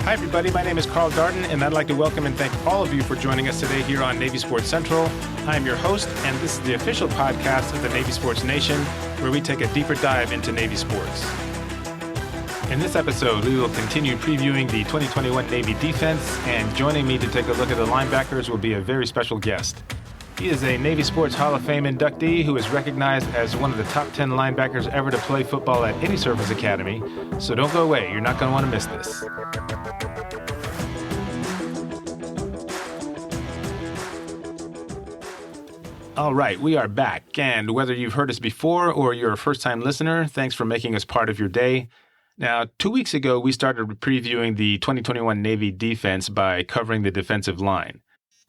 Hi, everybody. My name is Carl Darden, and I'd like to welcome and thank all of you for joining us today here on Navy Sports Central. I'm your host, and this is the official podcast of the Navy Sports Nation, where we take a deeper dive into Navy sports. In this episode, we will continue previewing the 2021 Navy defense, and joining me to take a look at the linebackers will be a very special guest. He is a Navy Sports Hall of Fame inductee who is recognized as one of the top 10 linebackers ever to play football at any service academy. So don't go away. You're not going to want to miss this. All right, we are back. And whether you've heard us before or you're a first-time listener, thanks for making us part of your day. Now, 2 weeks ago, we started previewing the 2021 Navy defense by covering the defensive line.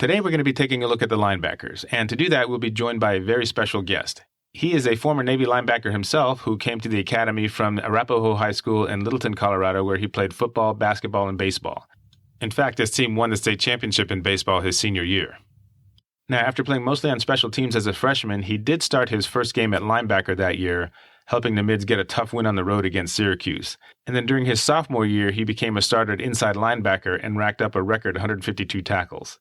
Today, we're going to be taking a look at the linebackers, and to do that, we'll be joined by a very special guest. He is a former Navy linebacker himself who came to the academy from Arapahoe High School in Littleton, Colorado, where he played football, basketball, and baseball. In fact, his team won the state championship in baseball his senior year. Now, after playing mostly on special teams as a freshman, he did start his first game at linebacker that year, helping the Mids get a tough win on the road against Syracuse. And then during his sophomore year, he became a starter at inside linebacker and racked up a record 152 tackles.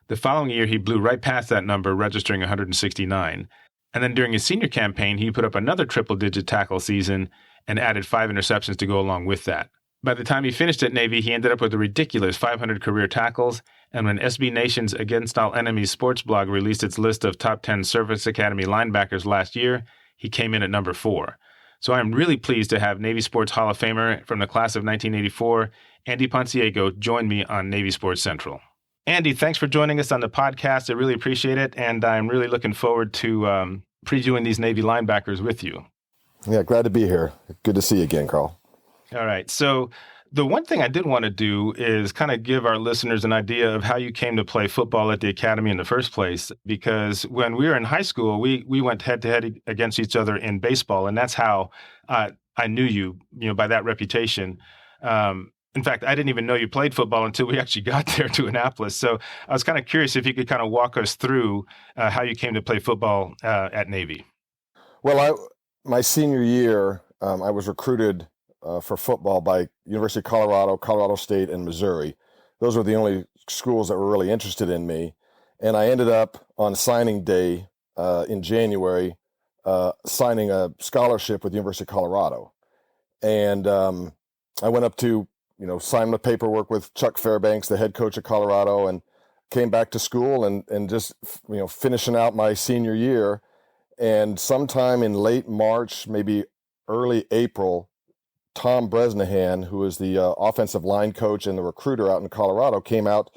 The following year, he blew right past that number, registering 169. And then during his senior campaign, he put up another triple-digit tackle season and added 5 interceptions to go along with that. By the time he finished at Navy, he ended up with a ridiculous 500 career tackles, and when SB Nation's Against All Enemies sports blog released its list of top 10 Service Academy linebackers last year, he came in at number 4. So I'm really pleased to have Navy Sports Hall of Famer from the class of 1984, Andy Ponciego, join me on Navy Sports Central. Andy, thanks for joining us on the podcast. I really appreciate it, and I'm really looking forward to previewing these Navy linebackers with you. Yeah, glad to be here. Good to see you again, Carl. All right. So the one thing I did want to do is kind of give our listeners an idea of how you came to play football at the academy in the first place, because when we were in high school, we went head-to-head against each other in baseball, and that's how I knew you, by that reputation. In fact, I didn't even know you played football until we actually got there to Annapolis. So I was kind of curious if you could kind of walk us through how you came to play football at Navy. Well, my senior year, I was recruited for football by University of Colorado, Colorado State, and Missouri. Those were the only schools that were really interested in me. And I ended up on signing day in January signing a scholarship with the University of Colorado. And I went up to signed the paperwork with Chuck Fairbanks, the head coach of Colorado, and came back to school and just, finishing out my senior year. And sometime in late March, maybe early April, Tom Bresnahan, who is the offensive line coach and the recruiter out in Colorado, came out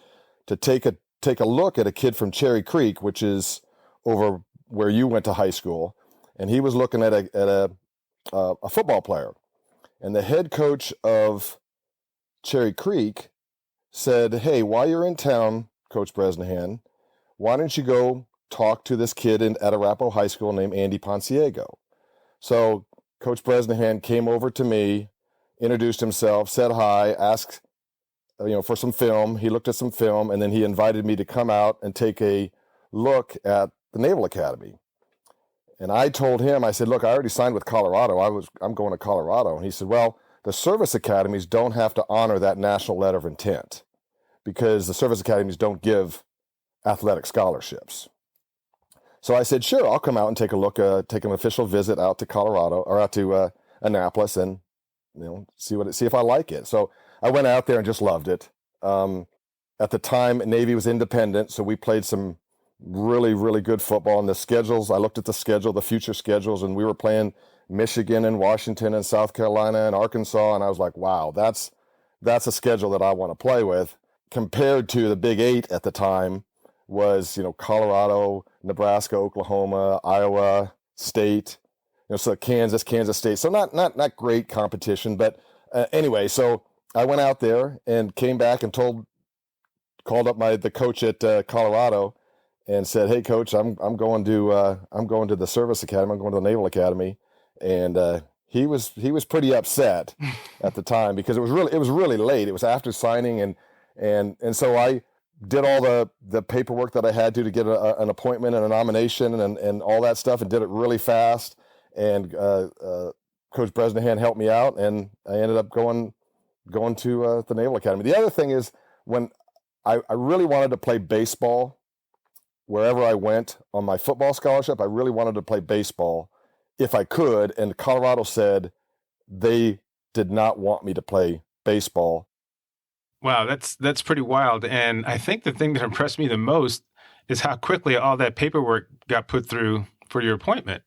to take a look at a kid from Cherry Creek, which is over where you went to high school. And he was looking at a football player. And the head coach of Cherry Creek said, "Hey, while you're in town, Coach Bresnahan, why don't you go talk to this kid at Arapahoe High School named Andy Ponciego?" So Coach Bresnahan came over to me, introduced himself, said hi, asked for some film. He looked at some film, and then he invited me to come out and take a look at the Naval Academy. And I told him, I said, "Look, I already signed with Colorado. I'm going to Colorado." And he said, "Well, the service academies don't have to honor that national letter of intent because the service academies don't give athletic scholarships." So I said, "Sure, I'll come out and take a look, take an official visit out to Colorado or out to Annapolis and see if I like it." So I went out there and just loved it. At the time, Navy was independent, so we played some really, really good football. And the schedules, I looked at the schedule, the future schedules, and we were playing Michigan and Washington and South Carolina and Arkansas, and I was like, wow, that's a schedule that I want to play with. Compared to the Big 8 at the time was, Colorado, Nebraska, Oklahoma, Iowa State, so Kansas State. So not great competition, but anyway, so I went out there and came back and called up the coach at Colorado and said, "Hey, coach, I'm going to the service academy. I'm going to the Naval Academy." And he was pretty upset at the time because it was really late. It was after signing, and so I did all the paperwork that I had to get an appointment and a nomination and all that stuff, and did it really fast. And Coach Bresnahan helped me out, and I ended up going going to the Naval Academy. The other thing is when I really wanted to play baseball wherever I went on my football scholarship. I really wanted to play baseball if I could, and Colorado said they did not want me to play baseball. Wow, that's pretty wild. And I think the thing that impressed me the most is how quickly all that paperwork got put through for your appointment,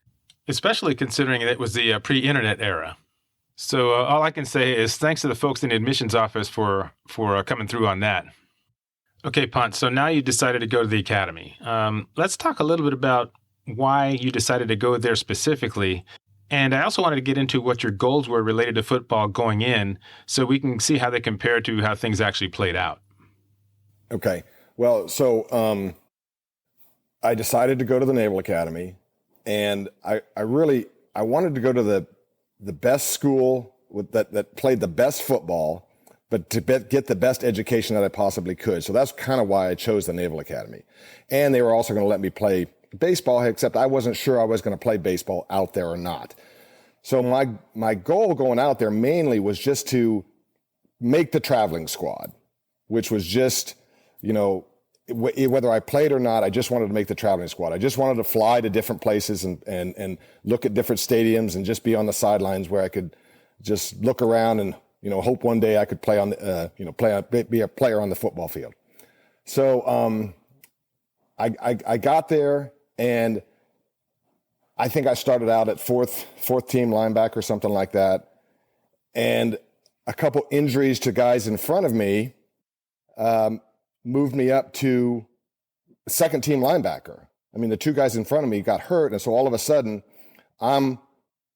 especially considering it was the pre-internet era. So all I can say is thanks to the folks in the admissions office for coming through on that. Okay, Ponce, so now you decided to go to the academy. Let's talk a little bit about why you decided to go there specifically. And I also wanted to get into what your goals were related to football going in so we can see how they compare to how things actually played out. Okay. Well, so I decided to go to the Naval Academy, and I wanted to go to the best school that played the best football, but to get the best education that I possibly could. So that's kind of why I chose the Naval Academy. And they were also going to let me play baseball, except I wasn't sure I was going to play baseball out there or not. So my goal going out there mainly was just to make the traveling squad, which was just, whether I played or not, I just wanted to make the traveling squad. I just wanted to fly to different places and look at different stadiums and just be on the sidelines where I could just look around and, hope one day I could play on, be a player on the football field. So I got there, and I think I started out at fourth team linebacker, something like that. And a couple injuries to guys in front of me moved me up to second team linebacker. I mean, the two guys in front of me got hurt, and so all of a sudden, I'm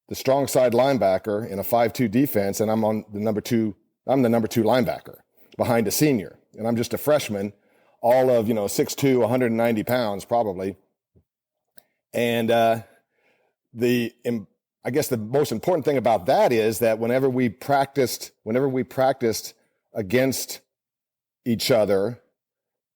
the strong side linebacker in a 5-2 defense, and I'm the number two linebacker behind a senior, and I'm just a freshman, all of 6'2", 190 pounds probably. And I guess the most important thing about that is that whenever we practiced against each other,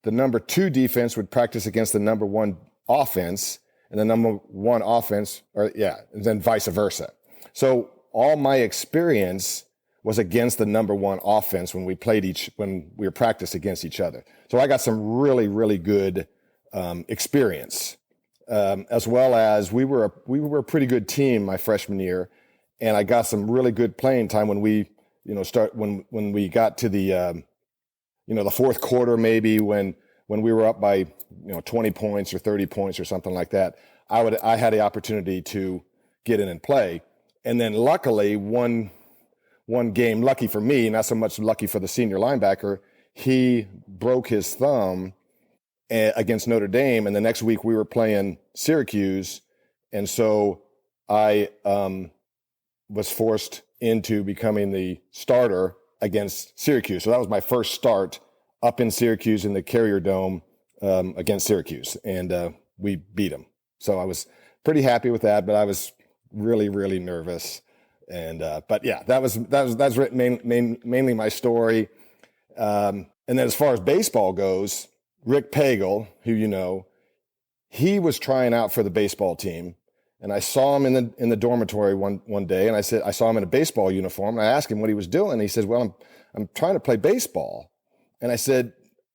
the number 2 defense would practice against the number 1 offense, and the number 1 offense, and then vice versa. So all my experience was against the number 1 offense when we were practiced against each other. So I got some really, really good experience. As well as we were a pretty good team my freshman year, and I got some really good playing time when we when we got to the the fourth quarter, maybe when we were up by 20 points or 30 points or something like that. I had the opportunity to get in and play, and then luckily one game, lucky for me, not so much lucky for the senior linebacker, he broke his thumb against Notre Dame, and the next week we were playing Syracuse, and so I was forced into becoming the starter against Syracuse. So that was my first start up in Syracuse in the Carrier Dome against Syracuse, and we beat them. So I was pretty happy with that, but I was really, really nervous. And but yeah, that's mainly my story. And then as far as baseball goes, Rick Pagel, who he was trying out for the baseball team, and I saw him in the dormitory one day, and I saw him in a baseball uniform, and I asked him what he was doing. And he says, "Well, I'm trying to play baseball." And I said,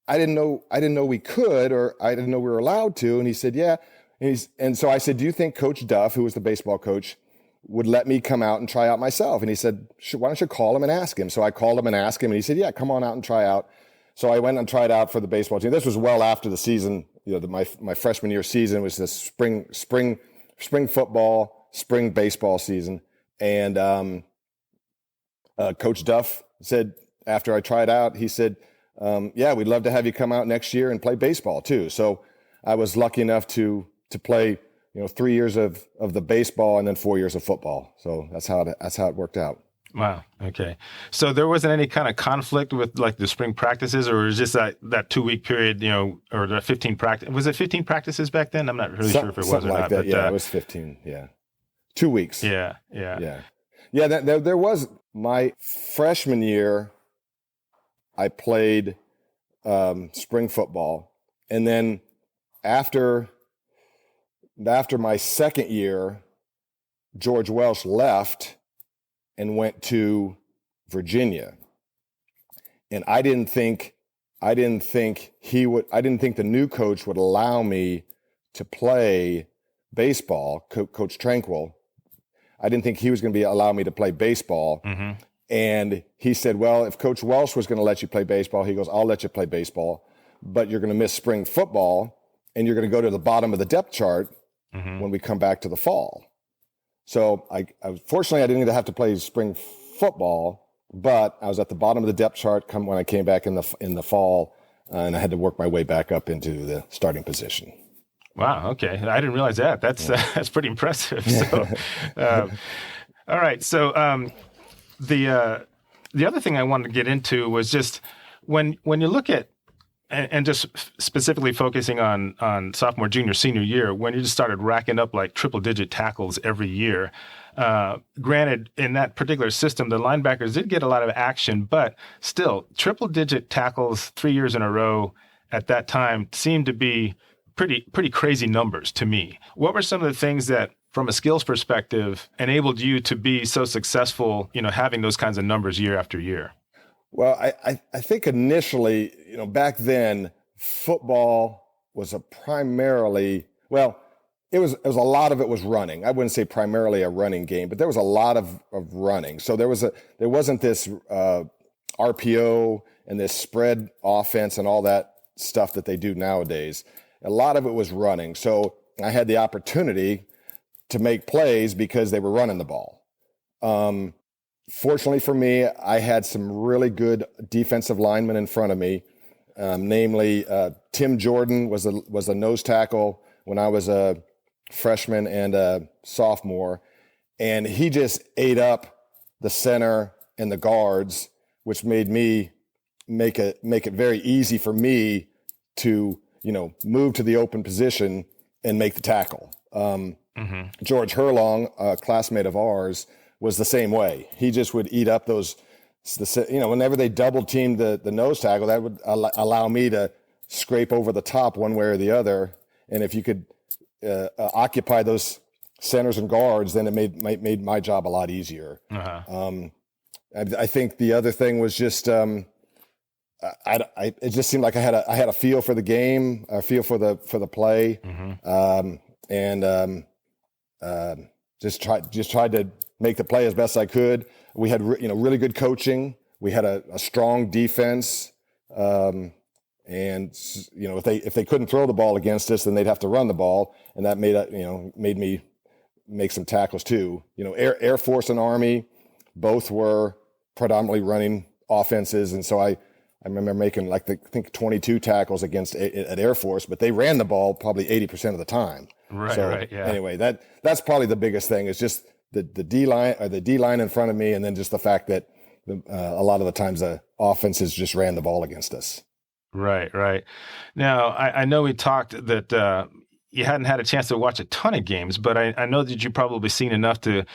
"I didn't know we could, or I didn't know we were allowed to." And he said, "Yeah." And so I said, "Do you think Coach Duff, who was the baseball coach, would let me come out and try out myself?" And he said, "Why don't you call him and ask him?" So I called him and asked him, and he said, "Yeah, come on out and try out." So I went and tried out for the baseball team. This was well after the season. My freshman year season was the spring football, spring baseball season. And Coach Duff said, after I tried out, he said, "Yeah, we'd love to have you come out next year and play baseball too." So I was lucky enough to play 3 years of the baseball and then 4 years of football. So that's how it worked out. Wow. Okay. So there wasn't any kind of conflict with like the spring practices, or was just that 2-week period, or the 15 practice? Was it 15 practices back then? I'm not really sure if it was or like not. That. But, yeah, it was 15. Yeah. 2 weeks. Yeah. There was my freshman year. I played spring football, and then after my second year, George Welsh left and went to Virginia. and I didn't think the new coach would allow me to play baseball, Coach Tranquil. I didn't think he was going to allow me to play baseball. Mm-hmm. And he said, well, if Coach Welsh was going to let you play baseball, he goes, I'll let you play baseball, but you're going to miss spring football and you're going to go to the bottom of the depth chart when we come back to the fall. So fortunately, I didn't have to play spring football, but I was at the bottom of the depth chart when I came back in the fall, and I had to work my way back up into the starting position. Wow. Okay. I didn't realize that. That's pretty impressive. So, all right. So the other thing I wanted to get into was just when you look at and just specifically focusing on sophomore, junior, senior year, when you just started racking up like triple-digit tackles every year. Granted, in that particular system, the linebackers did get a lot of action, but still, triple-digit tackles 3 years in a row at that time seemed to be pretty crazy numbers to me. What were some of the things that, from a skills perspective, enabled you to be so successful, having those kinds of numbers year after year? Well, I think initially, back then, football was it was a lot of it was running. I wouldn't say primarily a running game, but there was a lot of running. So there wasn't this RPO and this spread offense and all that stuff that they do nowadays. A lot of it was running. So I had the opportunity to make plays because they were running the ball. Fortunately for me, I had some really good defensive linemen in front of me. Namely, Tim Jordan was a nose tackle when I was a freshman and a sophomore, and he just ate up the center and the guards, which made me make it very easy for me to move to the open position and make the tackle. George Herlong, a classmate of ours, was the same way. He just would eat up whenever they double teamed the nose tackle, that would allow me to scrape over the top one way or the other. And if you could occupy those centers and guards, then it made my job a lot easier. I think the other thing was just it just seemed like I had a feel for the game, a feel for the play, just tried to make the play as best I could. We had really good coaching. We had a strong defense, and if they couldn't throw the ball against us, then they'd have to run the ball, and that made me make some tackles too. Air Force and Army both were predominantly running offenses, and so I remember making I think 22 tackles at Air Force, but they ran the ball probably 80% of the time. Right. Yeah. Anyway, that's probably the biggest thing is just the D line in front of me, and then just the fact that a lot of the times the offenses just ran the ball against us. Right. Now, I know we talked that you hadn't had a chance to watch a ton of games, but I know that you've probably seen enough to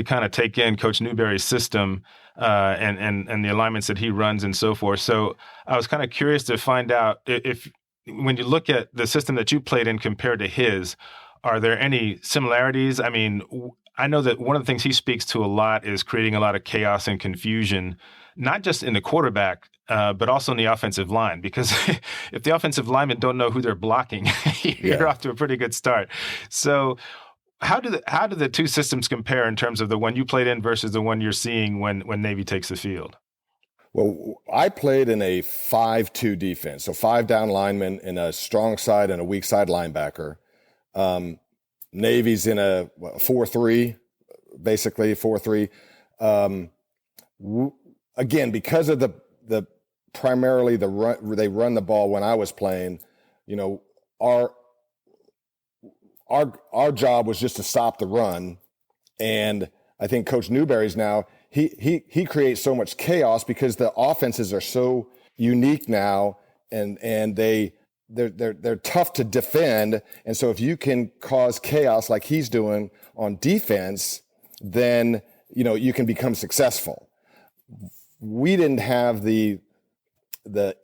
kind of take in Coach Newberry's system and the alignments that he runs and so forth. So I was kind of curious to find out if when you look at the system that you played in compared to his, are there any similarities? I mean, I know that one of the things he speaks to a lot is creating a lot of chaos and confusion, not just in the quarterback, but also in the offensive line. Because if the offensive linemen don't know who they're blocking, you're off to a pretty good start. So how do the two systems compare in terms of the one you played in versus the one you're seeing when Navy takes the field? Well, I played in a 5-2 defense, so 5 down linemen and a strong side and a weak side linebacker. Navy's in a 4-3, basically 4-3. Again, because of the primarily the run, they run the ball when I was playing. Our job was just to stop the run, and I think Coach Newberry's now he creates so much chaos because the offenses are so unique now, and they're tough to defend. And so if you can cause chaos like he's doing on defense, then you can become successful. We didn't have the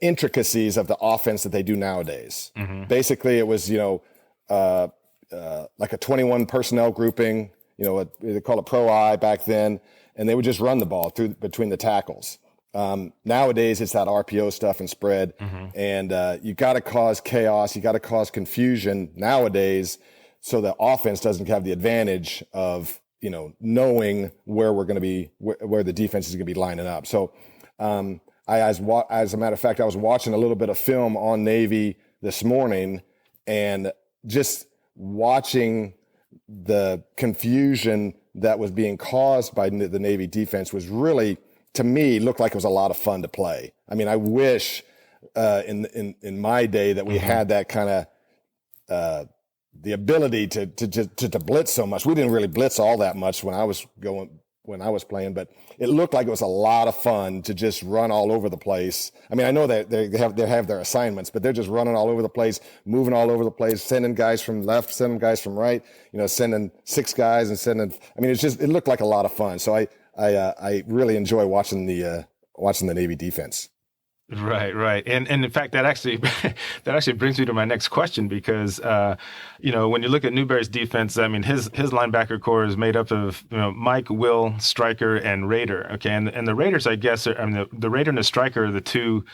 intricacies of the offense that they do nowadays. Basically, it was like a 21 personnel grouping. They call it pro I back then, and they would just run the ball between the tackles. Nowadays, it's that RPO stuff and spread, and you got to cause chaos. You got to cause confusion nowadays, so the offense doesn't have the advantage of knowing where we're going to be, where the defense is going to be lining up. So, as a matter of fact, I was watching a little bit of film on Navy this morning, and just watching the confusion that was being caused by the Navy defense was really, to me, looked like it was a lot of fun to play. I mean, I wish in my day that we had that kind of the ability to blitz so much. We didn't really blitz all that much when I was playing, but it looked like it was a lot of fun to just run all over the place. I mean, I know that they have their assignments, but they're just running all over the place, moving all over the place, sending guys from left, sending guys from right, sending 6 guys and sending. I mean, it looked like a lot of fun. So I really enjoy watching the Navy defense. Right. And in fact, that actually brings me to my next question, because, when you look at Newberry's defense, I mean, his linebacker core is made up of, Mike, Will, Striker, and Raider. Okay. And the Raiders, I guess, the Raider and the Striker are the two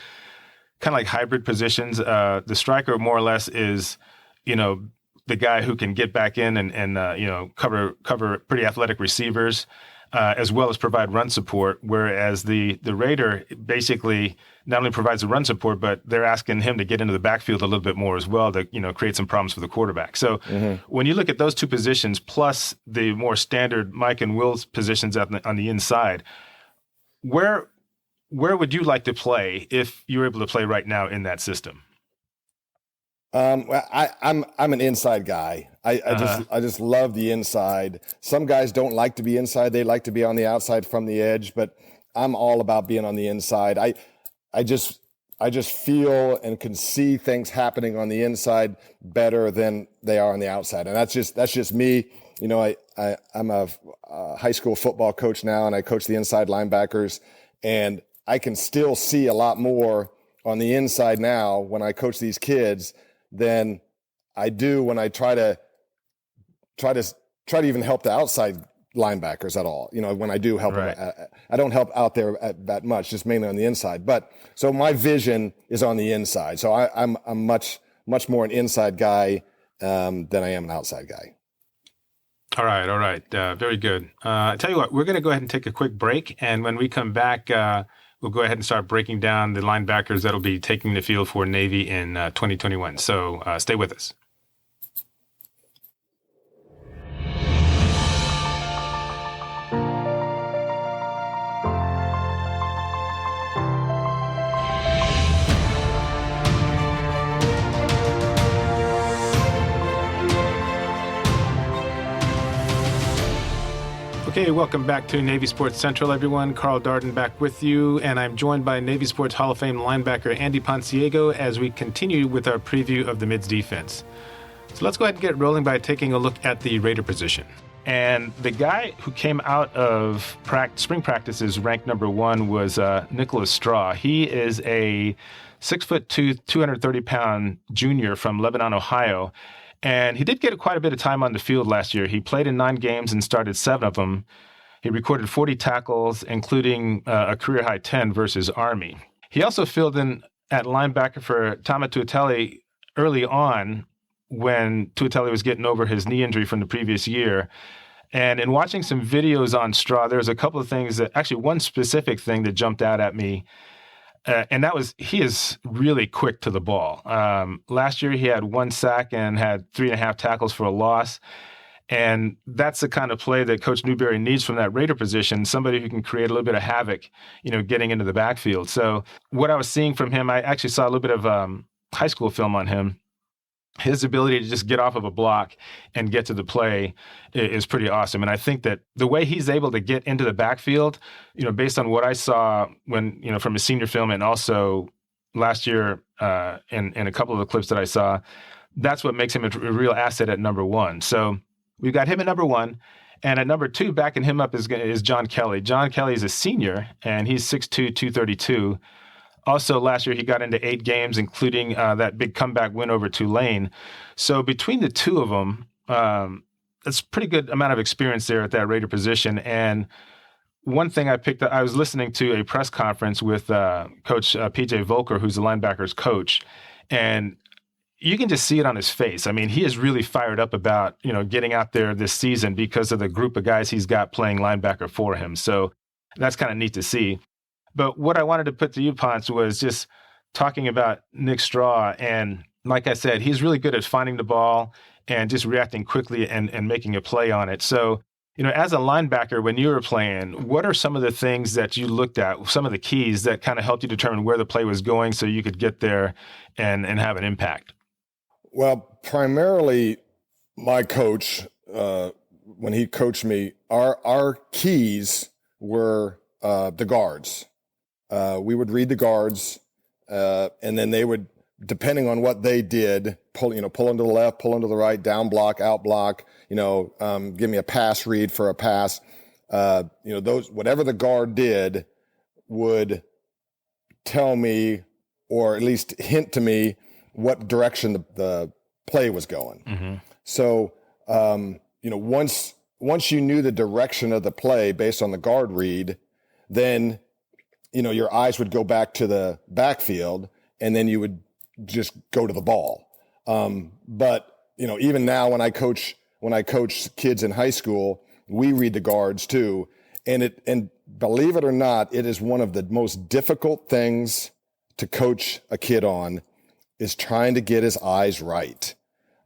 kind of like hybrid positions. The Striker more or less is, the guy who can get back in and cover pretty athletic receivers, as well as provide run support, whereas the Raider basically not only provides the run support, but they're asking him to get into the backfield a little bit more as well to create some problems for the quarterback. So when you look at those two positions, plus the more standard Mike and Will's positions on the inside, where would you like to play if you were able to play right now in that system? Well, I'm an inside guy. I just love the inside. Some guys don't like to be inside; they like to be on the outside from the edge. But I'm all about being on the inside. I just feel and can see things happening on the inside better than they are on the outside, and that's just me. I'm a high school football coach now, and I coach the inside linebackers, and I can still see a lot more on the inside now when I coach these kids than I do when I try to even help the outside linebackers at all. When I do help them, I don't help out there that much, just mainly on the inside. But so my vision is on the inside. So I'm much more an inside guy than I am an outside guy. All right. Very good. I tell you what, we're going to go ahead and take a quick break, and when we come back, we'll go ahead and start breaking down the linebackers that'll be taking the field for Navy in 2021. So stay with us. Okay, welcome back to Navy Sports Central, everyone. Carl Darden back with you, and I'm joined by Navy Sports Hall of Fame linebacker Andy Ponciego as we continue with our preview of the mids defense. So let's go ahead and get rolling by taking a look at the Raider position. And the guy who came out of spring practices ranked number 1 was Nicholas Straw. He is a 6'2", 230-pound junior from Lebanon, Ohio. And he did get quite a bit of time on the field last year. He played in 9 games and started 7 of them. He recorded 40 tackles, including a career-high 10 versus Army. He also filled in at linebacker for Tama Tuatele early on when Tuatele was getting over his knee injury from the previous year. And in watching some videos on Straw, there's a couple of things one specific thing that jumped out at me. And that was, he is really quick to the ball. Last year, he had 1 sack and had 3.5 tackles for a loss. And that's the kind of play that Coach Newberry needs from that Raider position, somebody who can create a little bit of havoc, getting into the backfield. So what I was seeing from him, I actually saw a little bit of high school film on him. His ability to just get off of a block and get to the play is pretty awesome. And I think that the way he's able to get into the backfield, based on what I saw when, from his senior film and also last year in a couple of the clips that I saw, that's what makes him a real asset at number 1. So we've got him at number 1. And at number 2, backing him up is John Kelly. John Kelly is a senior, and he's 6'2", 232. Also, last year, he got into 8 games, including that big comeback win over Tulane. So between the two of them, that's a pretty good amount of experience there at that Raider position. And one thing I picked up, I was listening to a press conference with Coach PJ Volker, who's the linebackers coach, and you can just see it on his face. I mean, he is really fired up about, getting out there this season because of the group of guys he's got playing linebacker for him. So that's kind of neat to see. But what I wanted to put to you, Ponce, was just talking about Nick Straw. And like I said, he's really good at finding the ball and just reacting quickly and making a play on it. So, as a linebacker, when you were playing, what are some of the things that you looked at, some of the keys that kind of helped you determine where the play was going so you could get there and have an impact? Well, primarily my coach, when he coached me, our keys were the guards. We would read the guards, and then they would, depending on what they did, pull into the left, pull into the right, down block, out block, give me a pass read for a pass. Those, whatever the guard did would tell me, or at least hint to me, what direction the play was going. Mm-hmm. So, once you knew the direction of the play based on the guard read, then, your eyes would go back to the backfield, and then you would just go to the ball. But even now when I coach kids in high school, we read the guards too. And believe it or not, it is one of the most difficult things to coach a kid on, is trying to get his eyes right.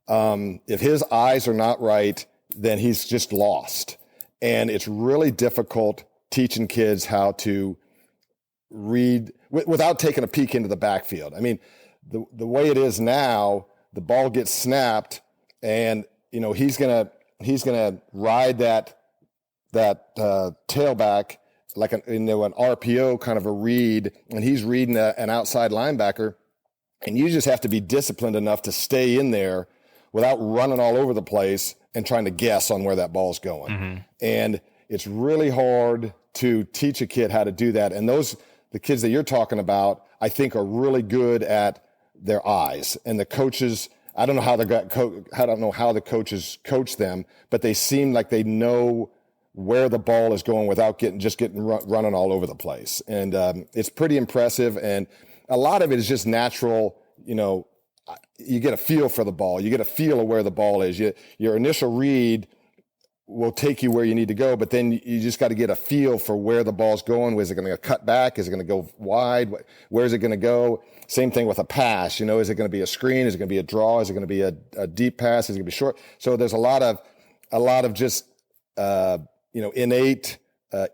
If his eyes are not right, then he's just lost. And it's really difficult teaching kids how to read without taking a peek into the backfield. I mean, the way it is now, the ball gets snapped, and he's gonna ride that tailback like an RPO kind of a read, and he's reading an outside linebacker, and you just have to be disciplined enough to stay in there without running all over the place and trying to guess on where that ball's going. Mm-hmm. And it's really hard to teach a kid how to do that. And the kids that you're talking about, I think, are really good at their eyes. And the coaches, I don't know how the coaches coach them, but they seem like they know where the ball is going without getting running all over the place. And it's pretty impressive. And a lot of it is just natural. You get a feel for the ball. You get a feel of where the ball is. Your initial read will take you where you need to go, but then you just got to get a feel for where the ball's going. Is it going to cut back? Is it going to go wide? Where is it going to go? Same thing with a pass. Is it going to be a screen? Is it going to be a draw? Is it going to be a deep pass? Is it going to be short? So there's a lot of just innate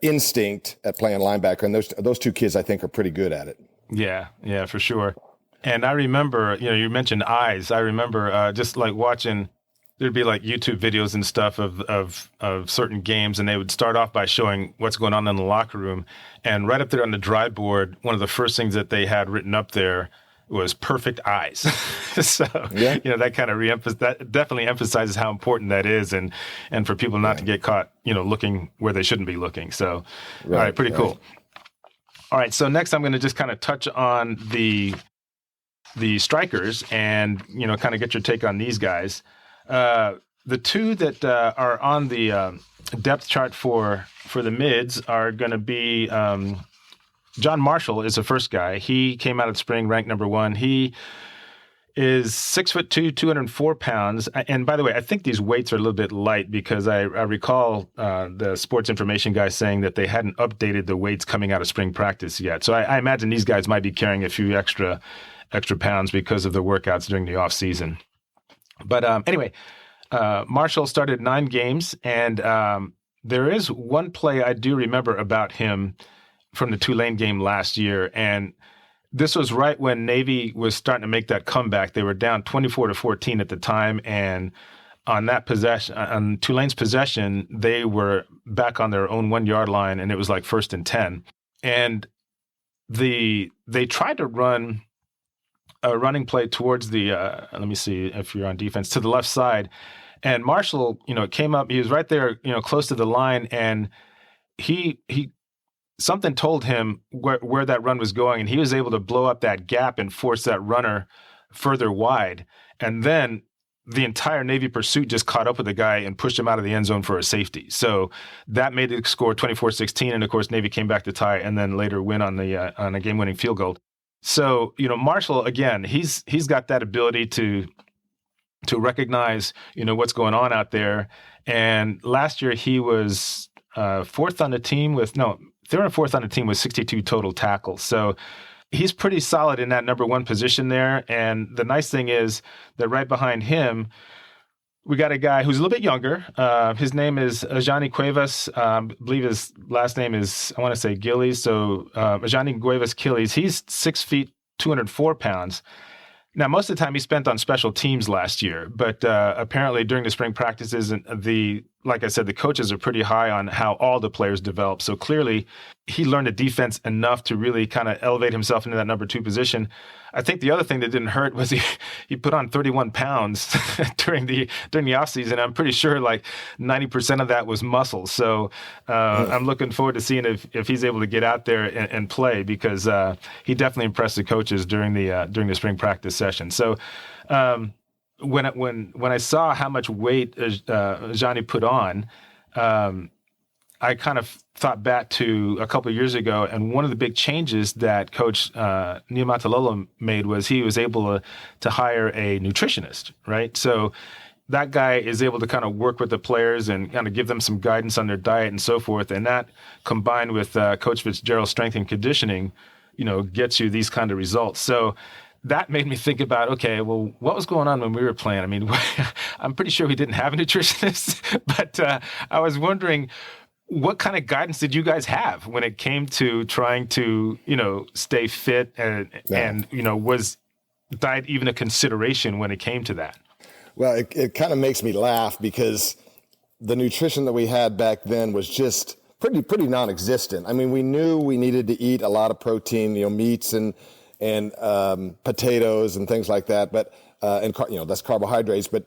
instinct at playing linebacker, and those two kids I think are pretty good at it. Yeah, for sure. And I remember, you mentioned eyes. I remember just like watching. There'd be like YouTube videos and stuff of certain games, and they would start off by showing what's going on in the locker room. And right up there on the dry board, one of the first things that they had written up there was perfect eyes. So, yeah. That kind of that definitely emphasizes how important that is, and for people not to get caught, looking where they shouldn't be looking. So, all right, pretty cool. All right, so next I'm going to just kind of touch on the strikers and, kind of get your take on these guys. The two that are on the depth chart for the mids are going to be John Marshall is the first guy. He came out of spring ranked number 1. He is 6'2", 204 pounds. And by the way, I think these weights are a little bit light because I recall the sports information guy saying that they hadn't updated the weights coming out of spring practice yet. So I imagine these guys might be carrying a few extra pounds because of the workouts during the off season. But anyway, Marshall started 9 games, and there is one play I do remember about him from the Tulane game last year, and this was right when Navy was starting to make that comeback. They were down 24-14 at the time, and on that possession, on Tulane's possession, they were back on their own 1-yard line, and it was like 1st and 10. And they tried to run a running play towards the, let me see if you're on defense, to the left side. And Marshall, came up, he was right there, close to the line, and he something told him where that run was going, and he was able to blow up that gap and force that runner further wide. And then the entire Navy pursuit just caught up with the guy and pushed him out of the end zone for a safety. So that made the score 24-16. And of course, Navy came back to tie and then later win on a game-winning field goal. So, Marshall, again, he's got that ability to recognize, what's going on out there. And last year he was fourth on the team third or fourth on the team with 62 total tackles. So he's pretty solid in that number one position there. And the nice thing is that right behind him, we got a guy who's a little bit younger. His name is Ajani Cuevas. I believe his last name is, I want to say Gillies. So Ajani Cuevas Gillies, he's 6 feet, 204 pounds. Now, most of the time he spent on special teams last year, but apparently during the spring practices, like I said, the coaches are pretty high on how all the players develop. So clearly he learned the defense enough to really kind of elevate himself into that number two position. I think the other thing that didn't hurt was he put on 31 pounds during the offseason. I'm pretty sure like 90% of that was muscle. So I'm looking forward to seeing if he's able to get out there and play, because he definitely impressed the coaches during the spring practice session. So when I saw how much weight Johnny put on, I kind of thought back to a couple of years ago, and one of the big changes that Coach Niumatalolo made was he was able to hire a nutritionist, right? So that guy is able to kind of work with the players and kind of give them some guidance on their diet and so forth. And that, combined with Coach Fitzgerald's strength and conditioning, gets you these kind of results. So that made me think about, okay, well, what was going on when we were playing? I mean, I'm pretty sure we didn't have a nutritionist, but I was wondering, what kind of guidance did you guys have when it came to trying to, stay fit and was diet even a consideration when it came to that? Well, it kind of makes me laugh because the nutrition that we had back then was just pretty non-existent. I mean, we knew we needed to eat a lot of protein, meats and potatoes and things like that, but that's carbohydrates, but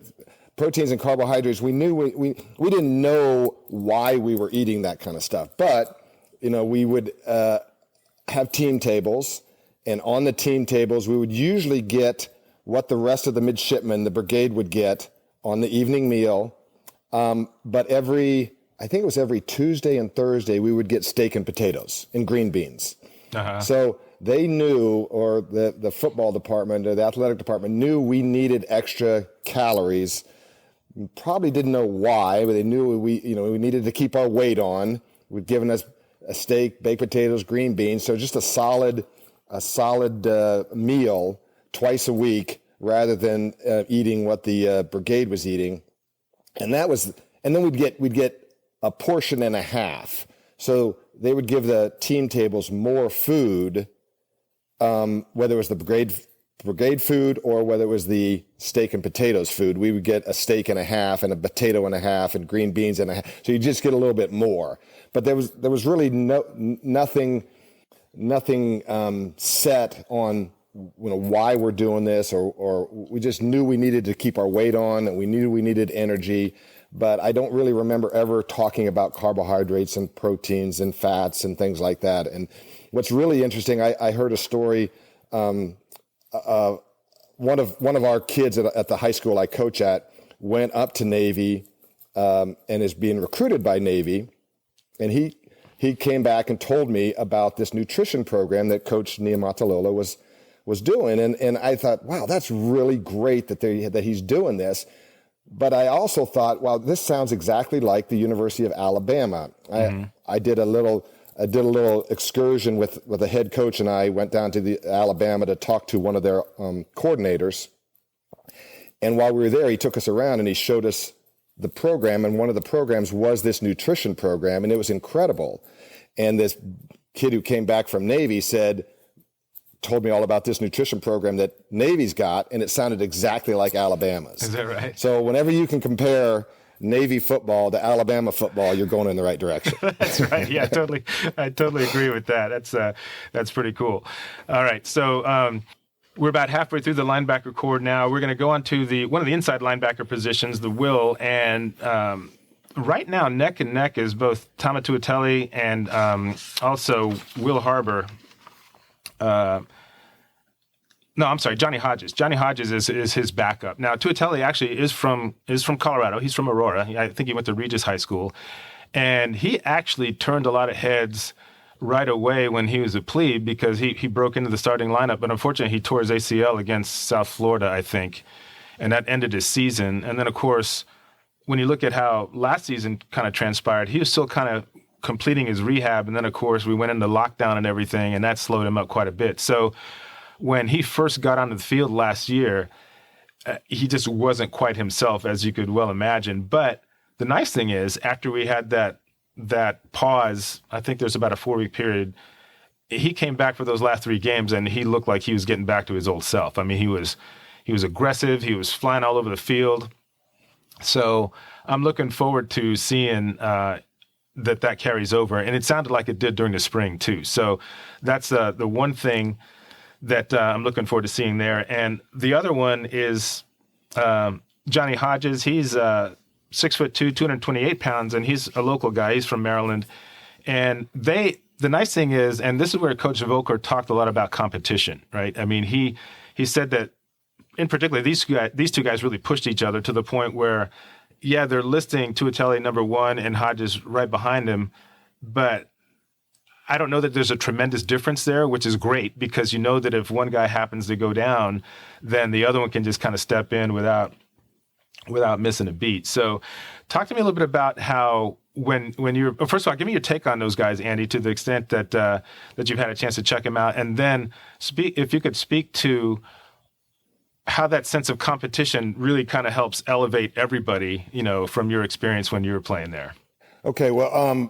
proteins and carbohydrates, we knew we didn't know why we were eating that kind of stuff. But, we would have team tables, and on the team tables, we would usually get what the rest of the midshipmen, the brigade, would get on the evening meal. But I think it was every Tuesday and Thursday, we would get steak and potatoes and green beans. Uh-huh. So they knew, or the football department or the athletic department knew we needed extra calories. Probably didn't know why, but they knew we needed to keep our weight on. We'd given us a steak, baked potatoes, green beans, so just a solid meal twice a week rather than eating what the brigade was eating, and then we'd get a portion and a half. So they would give the team tables more food, whether it was the brigade food or whether it was the steak and potatoes food. We would get a steak and a half and a potato and a half and green beans and a half. So you just get a little bit more. But there was really nothing set on why we're doing this, or we just knew we needed to keep our weight on, and we knew we needed energy. But I don't really remember ever talking about carbohydrates and proteins and fats and things like that. And what's really interesting, I heard a story. One of our kids at the high school I coach at went up to Navy and is being recruited by Navy, and he came back and told me about this nutrition program that Coach Niumatalolo was doing, and I thought, wow, that's really great that he's doing this. But I also thought, wow, this sounds exactly like the University of Alabama. Mm-hmm. I did a little excursion with the head coach, and I went down to Alabama to talk to one of their coordinators. And while we were there, he took us around and he showed us the program. And one of the programs was this nutrition program, and it was incredible. And this kid who came back from Navy told me all about this nutrition program that Navy's got, and it sounded exactly like Alabama's. Is that right? So whenever you can compare Navy football to Alabama football, you're going in the right direction. That's right. Yeah, I totally agree with that. That's pretty cool. All right, so we're about halfway through the linebacker core now. We're going to go on to one of the inside linebacker positions, the will, and right now neck and neck is both Tama Tuatele and also Will Harbor. No, I'm sorry, Johnny Hodges. Johnny Hodges is his backup. Now, Tuatele actually is from Colorado. He's from Aurora. I think he went to Regis High School. And he actually turned a lot of heads right away when he was a plebe because he broke into the starting lineup. But unfortunately, he tore his ACL against South Florida, I think. And that ended his season. And then, of course, when you look at how last season kind of transpired, he was still kind of completing his rehab. And then, of course, we went into lockdown and everything, and that slowed him up quite a bit. So when he first got onto the field last year, he just wasn't quite himself, as you could well imagine. But the nice thing is, after we had that pause, I think there's about a 4-week period, he came back for those last 3 games, and he looked like he was getting back to his old self. I mean, he was aggressive. He was flying all over the field. So I'm looking forward to seeing that carries over. And it sounded like it did during the spring, too. So that's the one thing that I'm looking forward to seeing there. And the other one is Johnny Hodges. He's 6'2", 228 pounds, and he's a local guy. He's from Maryland. And the nice thing is, and this is where Coach Volker talked a lot about competition, right? I mean, he said that in particular, these two guys really pushed each other to the point where, yeah, they're listing Tuatele number 1 and Hodges right behind him, but I don't know that there's a tremendous difference there, which is great because you know that if one guy happens to go down, then the other one can just kind of step in without missing a beat. So talk to me a little bit about how when you're – first of all, give me your take on those guys, Andy, to the extent that you've had a chance to check them out. And then if you could speak to how that sense of competition really kind of helps elevate everybody, from your experience when you were playing there. Okay, well,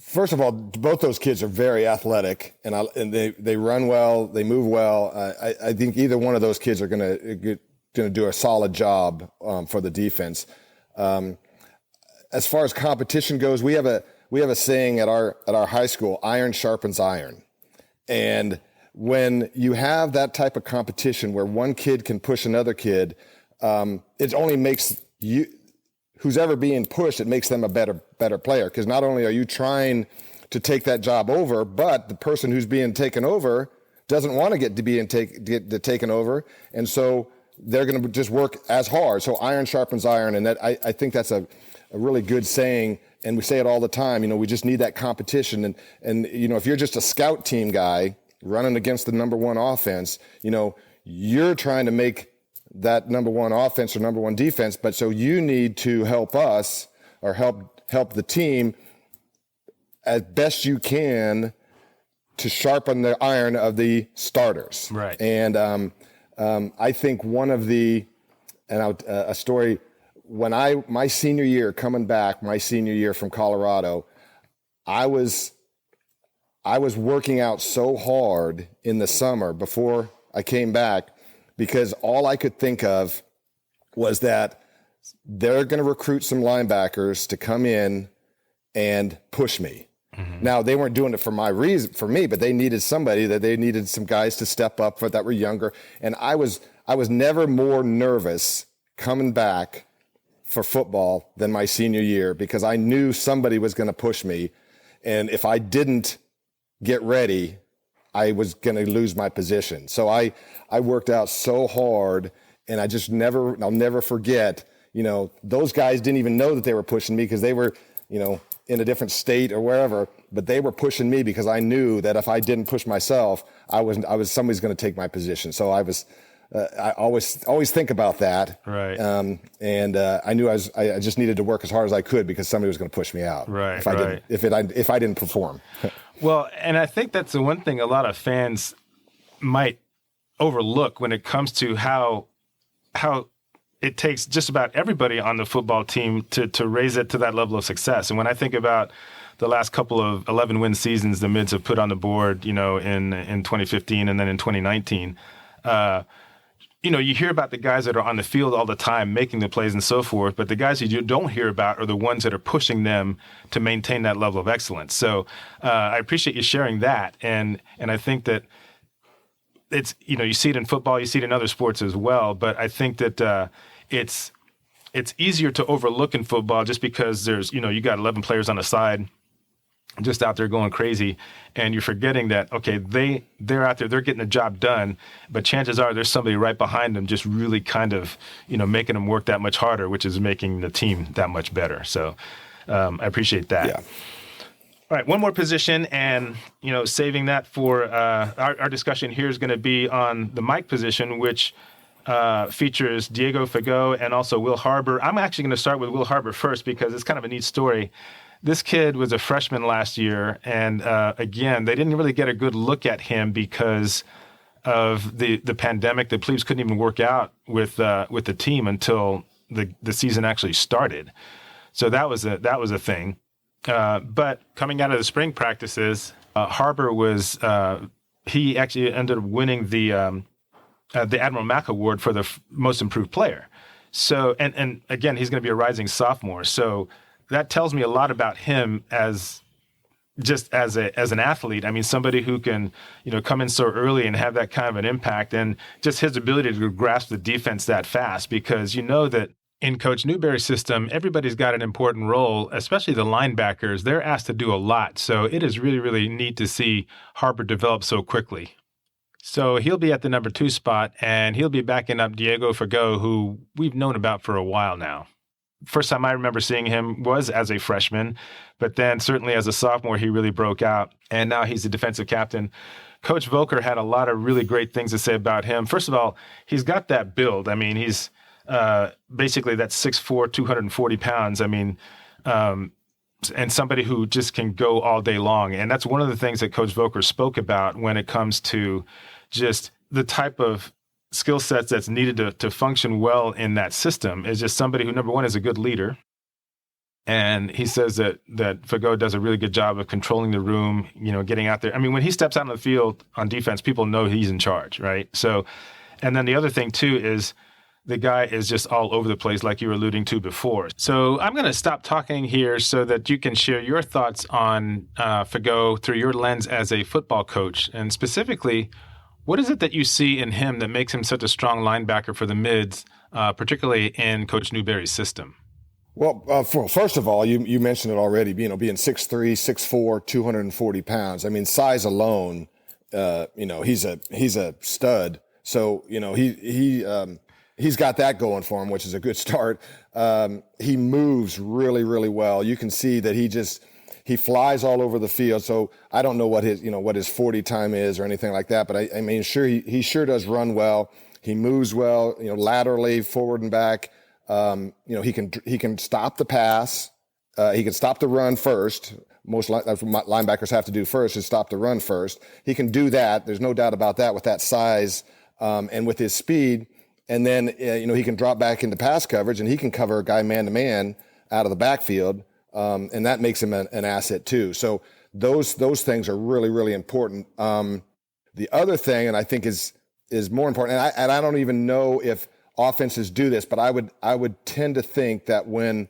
first of all, both those kids are very athletic, and they run well, they move well. I think either one of those kids are going to do a solid job for the defense. As far as competition goes, we have a saying at our high school: iron sharpens iron, and when you have that type of competition where one kid can push another kid, it only makes you, who's ever being pushed, it makes them a better player. Because not only are you trying to take that job over, but the person who's being taken over doesn't want to get taken over, and so they're going to just work as hard. So iron sharpens iron, and that I think that's a really good saying, and we say it all the time. We just need that competition, and if you're just a scout team guy running against the number 1 offense, you're trying to make that number 1 offense or number 1 defense, but so you need to help us or help the team as best you can to sharpen the iron of the starters. Right. And I think one of a story, when my senior year from Colorado, I was working out so hard in the summer before I came back because all I could think of was that they're going to recruit some linebackers to come in and push me. Mm-hmm. Now, they weren't doing it for me, but they needed some guys to step up that were younger. And I was never more nervous coming back for football than my senior year because I knew somebody was going to push me. And if I didn't get ready, I was going to lose my position. So I worked out so hard, and I'll never forget, those guys didn't even know that they were pushing me because they were, in a different state or wherever, but they were pushing me because I knew that if I didn't push myself, somebody's going to take my position. So I always think about that. Right. And I knew I just needed to work as hard as I could because somebody was going to push me out. Right. If I didn't perform. Well, and I think that's the one thing a lot of fans might overlook when it comes to how it takes just about everybody on the football team to raise it to that level of success. And when I think about the last couple of 11-win seasons the Mids have put on the board, in 2015 and then in 2019, you hear about the guys that are on the field all the time making the plays and so forth, but the guys you don't hear about are the ones that are pushing them to maintain that level of excellence. So I appreciate you sharing that. And I think that it's, you see it in football, you see it in other sports as well, but I think that it's easier to overlook in football just because there's, you got 11 players on the side just out there going crazy, and you're forgetting that, okay, they're out there, they're getting the job done, but chances are there's somebody right behind them just really kind of, making them work that much harder, which is making the team that much better. So I appreciate that. Yeah. All right, one more position, and, saving that for our discussion here is going to be on the Mike position, which features Diego Fagot and also Will Harbor. I'm actually going to start with Will Harbor first because it's kind of a neat story. This kid was a freshman last year, and again, they didn't really get a good look at him because of the pandemic. The Plebes couldn't even work out with the team until the season actually started. So that was a thing. But coming out of the spring practices, Harbor was he actually ended up winning the Admiral Mack Award for the most improved player. So and again, he's going to be a rising sophomore. So that tells me a lot about him as an athlete. I mean, somebody who can, come in so early and have that kind of an impact, and just his ability to grasp the defense that fast, because that in Coach Newberry's system, everybody's got an important role, especially the linebackers. They're asked to do a lot. So it is really, really neat to see Harbor develop so quickly. So he'll be at the number 2 spot, and he'll be backing up Diego Fagot, who we've known about for a while now. First time I remember seeing him was as a freshman, but then certainly as a sophomore, he really broke out, and now he's the defensive captain. Coach Volker had a lot of really great things to say about him. First of all, he's got that build. I mean, he's basically that 6'4", 240 pounds. I mean, and somebody who just can go all day long. And that's one of the things that Coach Volker spoke about when it comes to just the type of skill sets that's needed to function well in that system, is just somebody who, number one, is a good leader. And he says that Fagot does a really good job of controlling the room, getting out there. I mean, when he steps out on the field on defense, people know he's in charge, right? So, and then the other thing too is the guy is just all over the place, like you were alluding to before. So I'm going to stop talking here so that you can share your thoughts on Fagot through your lens as a football coach, and specifically, what is it that you see in him that makes him such a strong linebacker for the mids, particularly in Coach Newberry's system? Well, first of all, you mentioned it already, being 6'3", 6'4", 240 pounds. I mean, size alone, he's a stud. So, he's got that going for him, which is a good start. He moves really, really well. You can see that he flies all over the field. So I don't know what his 40 time is or anything like that, but I mean, sure, he sure does run well. He moves well, laterally, forward and back. He can stop the pass. He can stop the run first. That's what linebackers have to do first, is stop the run first. He can do that. There's no doubt about that with that size, and with his speed. And then, he can drop back into pass coverage, and he can cover a guy man to man out of the backfield. And that makes him an asset too. So those things are really, really important. The other thing, and I think is more important, and I don't even know if offenses do this, but I would tend to think that when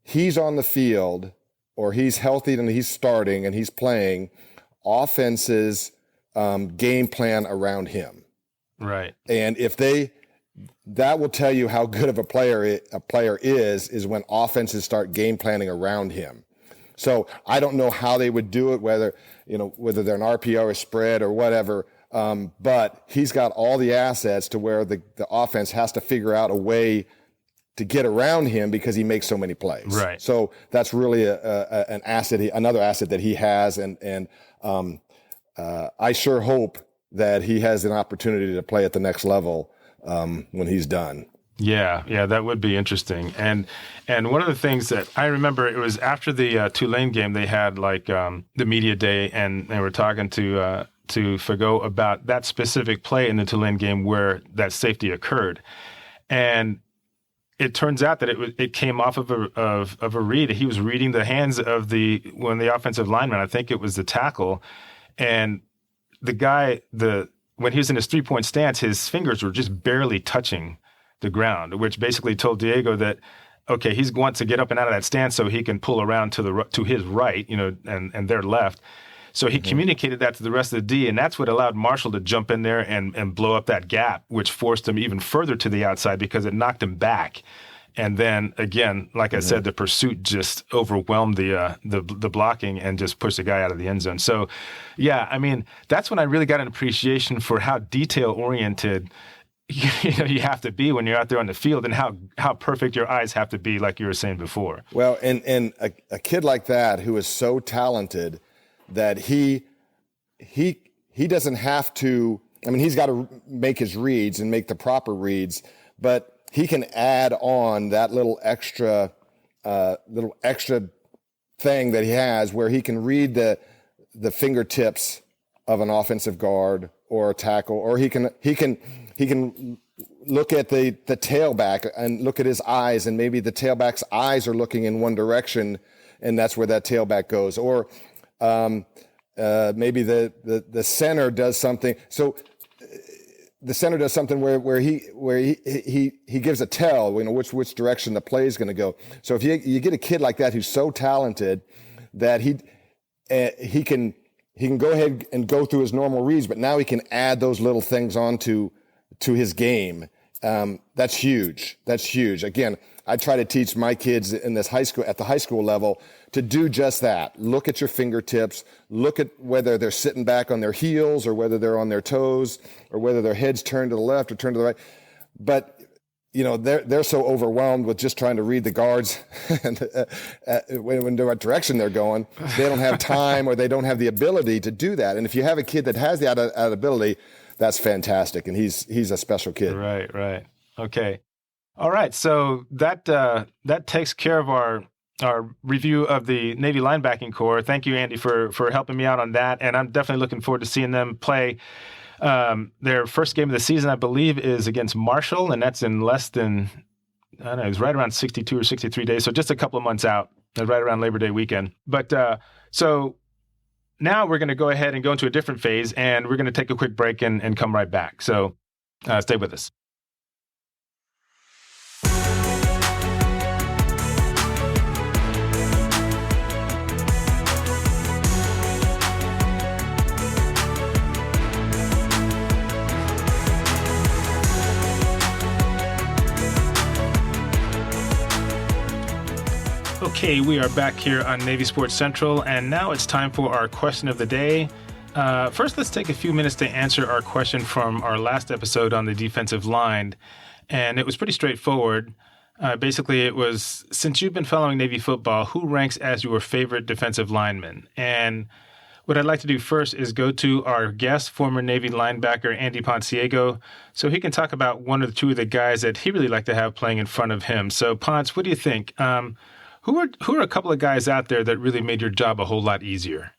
he's on the field, or he's healthy and he's starting and he's playing, offenses game plan around him. Right. And that will tell you how good of a player is when offenses start game planning around him. So I don't know how they would do it, whether they're an RPO or spread or whatever. But he's got all the assets to where the offense has to figure out a way to get around him because he makes so many plays. Right. So that's really an asset, another asset that he has. And I sure hope that he has an opportunity to play at the next level when he's done. Yeah, that would be interesting. And one of the things that I remember, it was after the Tulane game, they had the media day, and they were talking to Fagot about that specific play in the Tulane game where that safety occurred, and it turns out that it came off of a read. He was reading the hands of the offensive lineman. I think it was the tackle, and the guy when he was in his 3-point stance, his fingers were just barely touching the ground, which basically told Diego that, okay, he wants to get up and out of that stance so he can pull around to his right, and their left. So he communicated that to the rest of the D, and that's what allowed Marshall to jump in there and blow up that gap, which forced him even further to the outside because it knocked him back. And then again, like I said, the pursuit just overwhelmed the blocking and just pushed the guy out of the end zone. So, yeah, I mean, that's when I really got an appreciation for how detail oriented you have to be when you're out there on the field, and how perfect your eyes have to be, like you were saying before. Well, and a kid like that who is so talented that he doesn't have to. I mean, he's got to make his reads and make the proper reads, but he can add on that little extra thing that he has, where he can read the fingertips of an offensive guard or a tackle, or he can look at the tailback and look at his eyes, and maybe the tailback's eyes are looking in one direction, and that's where that tailback goes. Or maybe the center does something. So the center does something where he gives a tell, which direction the play is going to go. So if you get a kid like that who's so talented that he can go ahead and go through his normal reads, but now he can add those little things onto his game. That's huge. That's huge. Again, I try to teach my kids at the high school level to do just that. Look at your fingertips. Look at whether they're sitting back on their heels or whether they're on their toes or whether their head's turned to the left or turned to the right. But they're so overwhelmed with just trying to read the guards and when what direction they're going, they don't have time or they don't have the ability to do that. And if you have a kid that has that ability, that's fantastic, and he's a special kid. Right. Okay. All right. So that takes care of our review of the Navy linebacking core. Thank you, Andy, for helping me out on that. And I'm definitely looking forward to seeing them play. Their first game of the season, I believe, is against Marshall, and that's in less than, I don't know, it's right around 62 or 63 days. So just a couple of months out, right around Labor Day weekend. But so now we're going to go ahead and go into a different phase, and we're going to take a quick break and come right back. So stay with us. Okay, we are back here on Navy Sports Central, and now it's time for our question of the day. First, let's take a few minutes to answer our question from our last episode on the defensive line, and it was pretty straightforward. Basically, it was, since you've been following Navy football, who ranks as your favorite defensive lineman? And what I'd like to do first is go to our guest, former Navy linebacker Andy Ponciego, so he can talk about one or two of the guys that he really liked to have playing in front of him. So, Ponce, what do you think? Who are a couple of guys out there that really made your job a whole lot easier?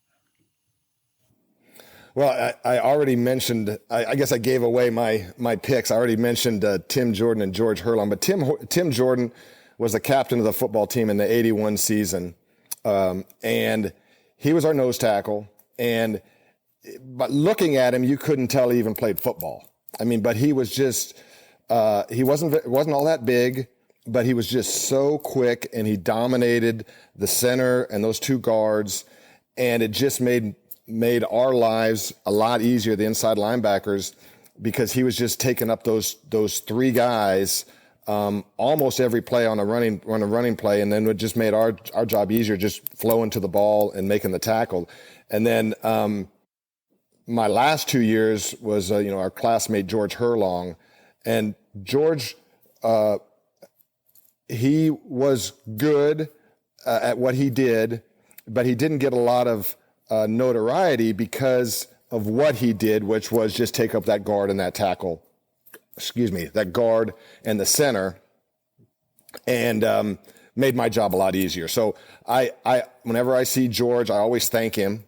Well, I already mentioned, I guess I gave away my picks. I already mentioned Tim Jordan and George Herlong, but Tim Jordan was the captain of the football team in the 81 season. And he was our nose tackle. But looking at him, you couldn't tell he even played football. I mean, but he was just, he wasn't all that big, but he was just so quick, and he dominated the center and those two guards. And it just made our lives a lot easier, the inside linebackers, because he was just taking up those three guys almost every play on a running play, and then it just made our job easier, just flowing to the ball and making the tackle. And then my last 2 years was our classmate George Herlong, and George he was good at what he did, but he didn't get a lot of notoriety because of what he did, which was just take up that guard and that tackle. That guard and the center, and made my job a lot easier. So I whenever I see George, I always thank him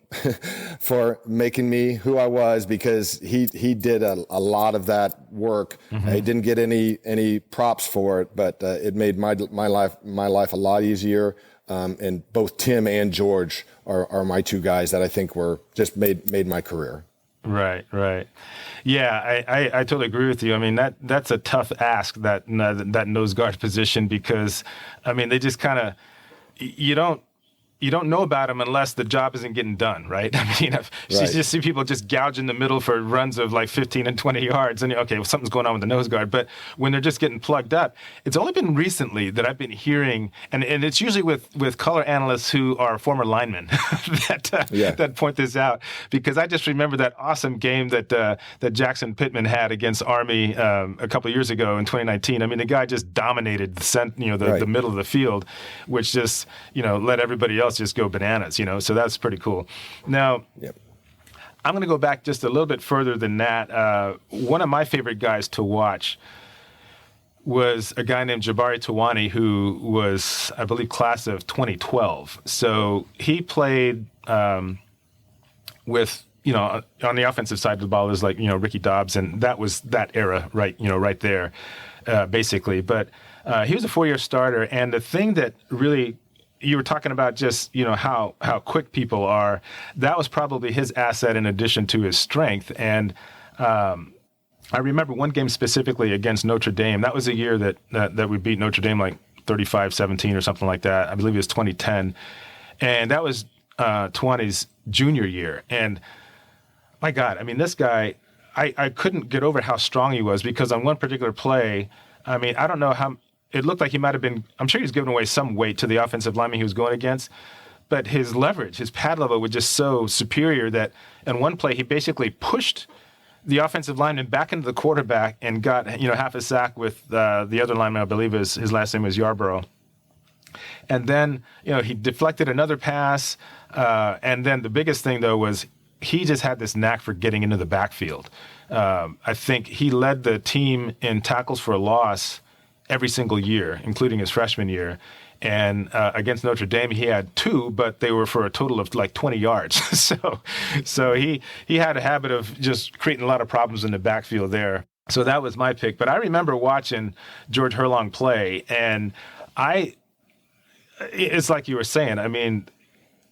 for making me who I was, because he did a lot of that work. Mm-hmm. He didn't get any props for it, but it made my life a lot easier. And both Tim and George are my two guys that I think were just made my career. Right. Yeah, I totally agree with you. I mean, that's a tough ask, that nose guard position, because, I mean, they just kind of, you don't you don't know about them unless the job isn't getting done, right? I mean, you just see people just gouge in the middle for runs of like 15 and 20 yards, and okay, well, something's going on with the nose guard. But when they're just getting plugged up, it's only been recently that I've been hearing, and it's usually with color analysts who are former linemen that point this out, because I just remember that awesome game that Jackson Pittman had against Army a couple of years ago in 2019. I mean, the guy just dominated the middle of the field, which just let everybody else just go bananas, so that's pretty cool. Now, I'm going to go back just a little bit further than that. One of my favorite guys to watch was a guy named Jabari Tawani, who was, I believe, class of 2012. So he played with, on the offensive side of the ball, there's like, Ricky Dobbs, and that was that era, right there, basically. But he was a 4-year starter, and the thing that really, you were talking about just, how quick people are. That was probably his asset in addition to his strength. And I remember one game specifically against Notre Dame. That was a year that we beat Notre Dame like 35-17 or something like that. I believe it was 2010. And that was Tawani's junior year. And my God, I mean, this guy, I couldn't get over how strong he was, because on one particular play, I mean, I don't know how. It looked like he might have been, I'm sure he was giving away some weight to the offensive lineman he was going against, but his leverage, his pad level was just so superior that in one play he basically pushed the offensive lineman back into the quarterback and got half a sack with the other lineman. I believe his last name was Yarborough. And then he deflected another pass, and then the biggest thing though was he just had this knack for getting into the backfield. I think he led the team in tackles for a loss every single year, including his freshman year. And against Notre Dame, he had 2, but they were for a total of like 20 yards. so he had a habit of just creating a lot of problems in the backfield there. So that was my pick. But I remember watching George Herlong play, and it's like you were saying, I mean,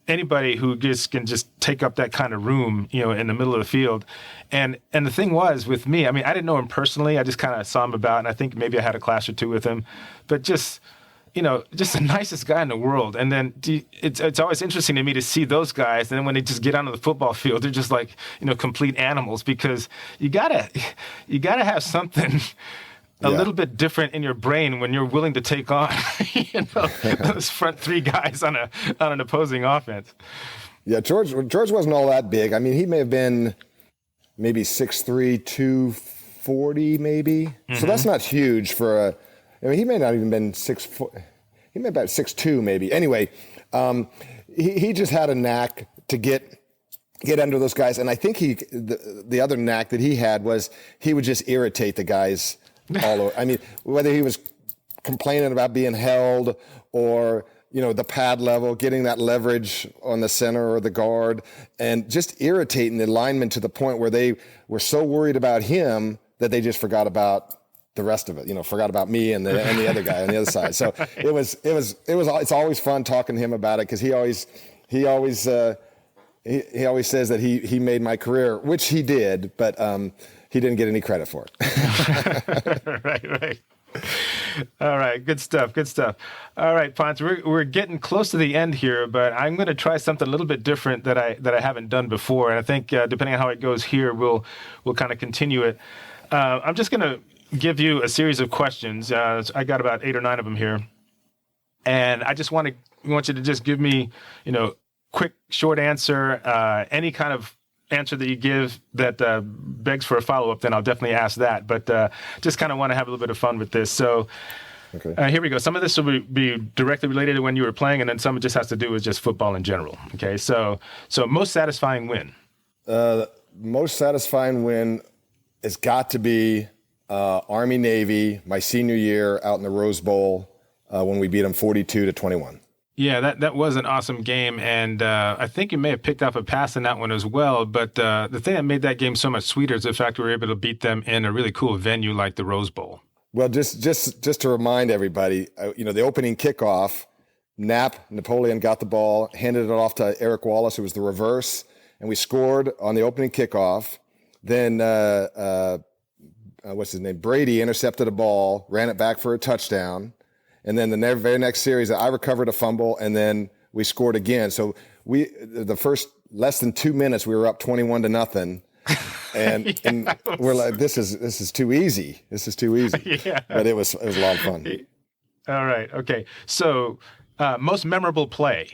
anybody who can just take up that kind of room, in the middle of the field. And the thing was with me, I mean, I didn't know him personally. I just kind of saw him about, and I think maybe I had a class or two with him, but just the nicest guy in the world. And then it's always interesting to me to see those guys. And then when they just get onto the football field, they're just like, complete animals, because you gotta have something a little bit different in your brain when you're willing to take on, those front 3 guys on an opposing offense. Yeah, George wasn't all that big. I mean, he may have been maybe 6'3", 240 maybe. Mm-hmm. So that's not huge for he may not even been 6 foot. He may have been 6'2" maybe. Anyway, he just had a knack to get under those guys. And I think the other knack that he had was he would just irritate the guys all over. I mean, whether he was complaining about being held or, the pad level, getting that leverage on the center or the guard, and just irritating the linemen to the point where they were so worried about him that they just forgot about the rest of it, forgot about me and the other guy on the other side. So it's always fun talking to him about it, because he always says that he made my career, which he did, but he didn't get any credit for it. Right. All right, good stuff. All right, Ponce, we're getting close to the end here, but I'm going to try something a little bit different that I haven't done before, and I think depending on how it goes here, we'll kind of continue it. I'm just going to give you a series of questions. I got about 8 or 9 of them here, and I just want you to just give me, quick, short answer, any kind of answer that you give that begs for a follow-up, then I'll definitely ask that. But just kind of want to have a little bit of fun with this. So here we go. Some of this will be directly related to when you were playing, and then some just has to do with just football in general. Okay, so most satisfying win? Most satisfying win has got to be Army-Navy, my senior year out in the Rose Bowl when we beat them 42-21. Yeah, that was an awesome game, and I think you may have picked up a pass in that one as well. But the thing that made that game so much sweeter is the fact we were able to beat them in a really cool venue like the Rose Bowl. Well, just to remind everybody, the opening kickoff, Napoleon got the ball, handed it off to Eric Wallace, who was the reverse, and we scored on the opening kickoff. Then what's his name? Brady intercepted a ball, ran it back for a touchdown. And then the very next series, I recovered a fumble, and then we scored again. So the first less than 2 minutes, we were up 21-0. And, and we're like, this is too easy. This is too easy. Yeah. But it was a lot of fun. All right. Okay. So, most memorable play.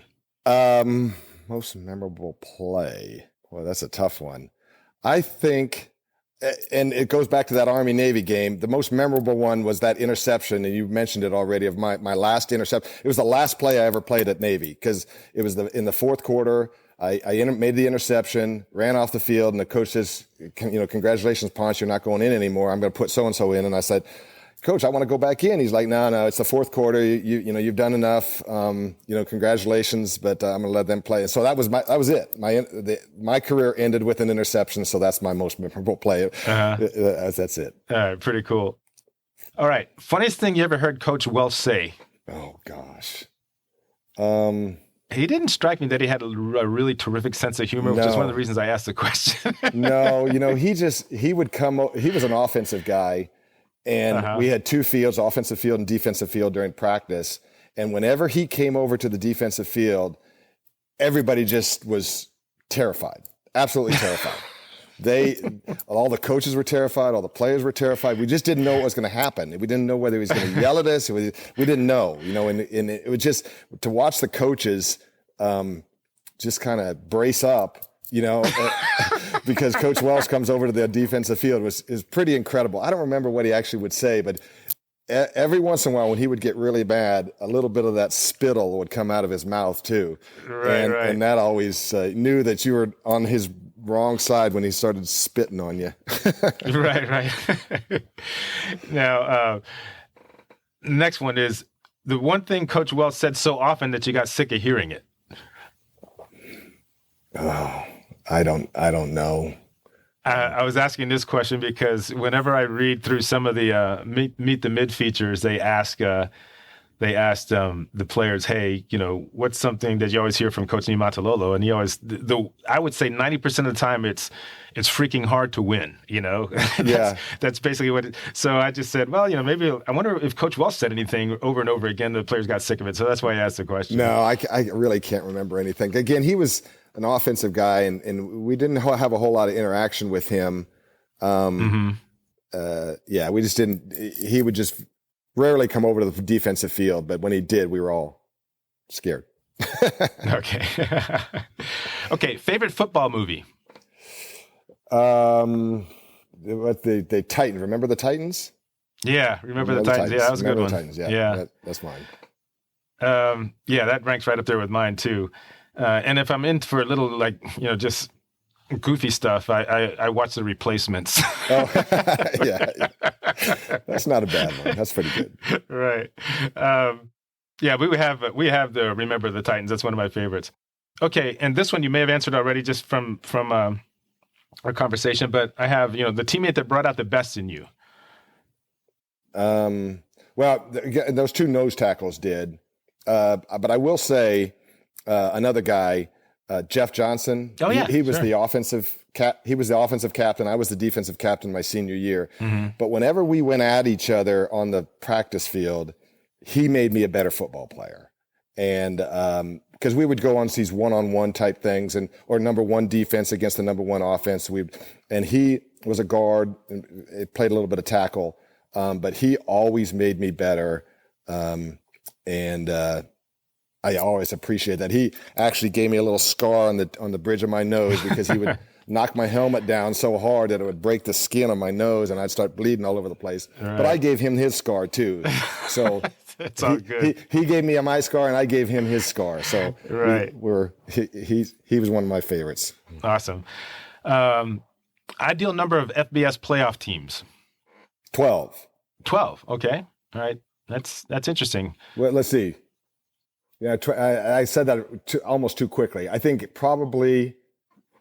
Most memorable play. Well, that's a tough one. I think, and it goes back to that Army-Navy game. The most memorable one was that interception, and you mentioned it already, of my last interception. It was the last play I ever played at Navy, because it was in the fourth quarter. I made the interception, ran off the field, and the coach says, congratulations, Ponce, you're not going in anymore. I'm going to put so-and-so in. And I said, Coach, I want to go back in. He's like, no, it's the fourth quarter. You've done enough. Congratulations, but I'm going to let them play. And so that was it. My career ended with an interception, so that's my most memorable play. That's it. All right, pretty cool. All right, funniest thing you ever heard Coach Welsh say? Oh gosh. He didn't strike me that he had a really terrific sense of humor, which is one of the reasons I asked the question. No, he would come. He was an offensive guy. And we had two fields, offensive field and defensive field, during practice. And whenever he came over to the defensive field, everybody just was terrified, absolutely terrified. All the coaches were terrified, all the players were terrified. We just didn't know what was going to happen. We didn't know whether he was going to yell at us. We didn't know, and it was just to watch the coaches just kind of brace up. Because Coach Welsh comes over to the defensive field is pretty incredible. I don't remember what he actually would say, but every once in a while when he would get really bad, a little bit of that spittle would come out of his mouth too. Right. And that always knew that you were on his wrong side when he started spitting on you. Right. Now, next one is the one thing Coach Welsh said so often that you got sick of hearing it. Oh, I don't know. I was asking this question because whenever I read through some of the meet the mid features, they asked the players, hey, what's something that you always hear from Coach Niumatalolo? And he always, I would say 90% of the time it's freaking hard to win, That's basically what so I just said, well, maybe I wonder if Coach Welsh said anything over and over again, the players got sick of it. So that's why I asked the question. No, I really can't remember anything. Again, he was an offensive guy, and we didn't have a whole lot of interaction with him. We just didn't. He would just rarely come over to the defensive field, but when he did, we were all scared. Okay. Okay. Favorite football movie? The Titans. Remember the Titans? Yeah, remember the Titans. Yeah, that was a good one. Titans. Yeah. That's mine. That ranks right up there with mine too. And if I'm in for a little, just goofy stuff, I watch The Replacements. Oh, yeah. That's not a bad one. That's pretty good. Right. We have the Remember the Titans. That's one of my favorites. Okay, and this one you may have answered already just from our conversation, but I have, the teammate that brought out the best in you. Those two nose tackles did. But I will say, another guy, Jeff Johnson. Oh yeah, he was the offensive he was the offensive captain. I was the defensive captain my senior year. Mm-hmm. But whenever we went at each other on the practice field, he made me a better football player. And because we would go on these one-on-one type things, or number one defense against the number one offense. And he was a guard and played a little bit of tackle, but he always made me better. I always appreciate that. He actually gave me a little scar on the bridge of my nose because he would knock my helmet down so hard that it would break the skin on my nose and I'd start bleeding all over the place. Right. But I gave him his scar too. So it's all good. He gave me my scar and I gave him his scar. So right. He was one of my favorites. Awesome. Ideal number of FBS playoff teams? 12. 12. Okay. All right. That's interesting. Well, let's see. Yeah, I said that almost too quickly. I think probably,